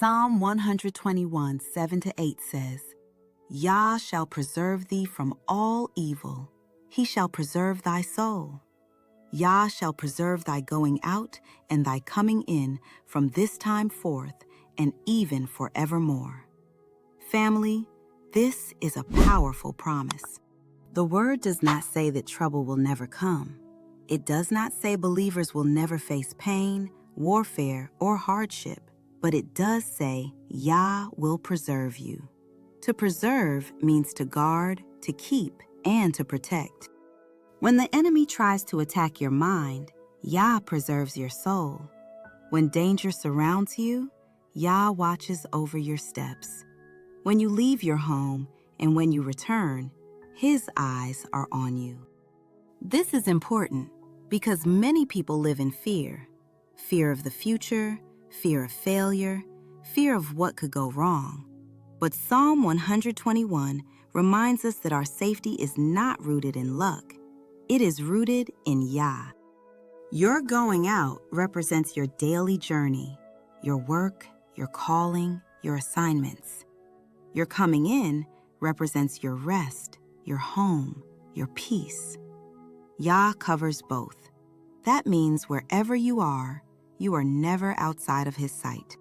Psalm 121, 7-8 says, Yah shall preserve thee from all evil. He shall preserve thy soul. Yah shall preserve thy going out and thy coming in from this time forth and even forevermore. Family, this is a powerful promise. The word does not say that trouble will never come. It does not say believers will never face pain, warfare, or hardship, but it does say Yah will preserve you. To preserve means to guard, to keep, and to protect. When the enemy tries to attack your mind, Yah preserves your soul. When danger surrounds you, Yah watches over your steps. When you leave your home and when you return, His eyes are on you. This is important because many people live in fear. Fear of the future, fear of failure, fear of what could go wrong. But Psalm 121 reminds us that our safety is not rooted in luck. It is rooted in Yah. Your going out represents your daily journey, your work, your calling, your assignments. Your coming in represents your rest, your home, your peace. Yah covers both. That means wherever you are never outside of His sight.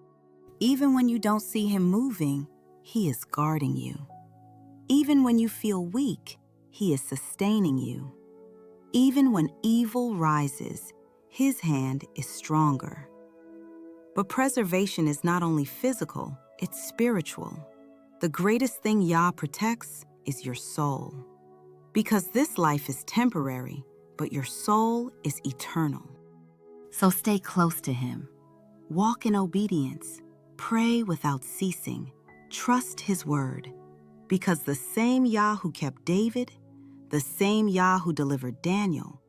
Even when you don't see Him moving, He is guarding you. Even when you feel weak, He is sustaining you. Even when evil rises, His hand is stronger. But preservation is not only physical, it's spiritual. The greatest thing Yah protects is your soul. Because this life is temporary, but your soul is eternal. So stay close to Him. Walk in obedience. Pray without ceasing. Trust His word. Because the same Yah who kept David, the same Yah who delivered Daniel,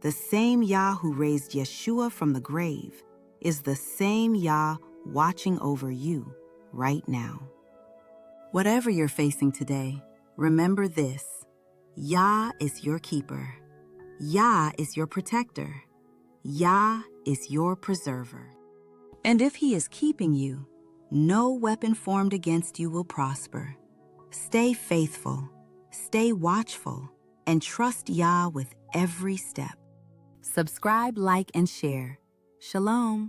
the same Yah who raised Yeshua from the grave, is the same Yah watching over you right now. Whatever you're facing today, remember this: Yah is your keeper. Yah is your protector. Yah is your preserver. And if He is keeping you, no weapon formed against you will prosper. Stay faithful, stay watchful, and trust Yah with every step. Subscribe, like, and share. Shalom.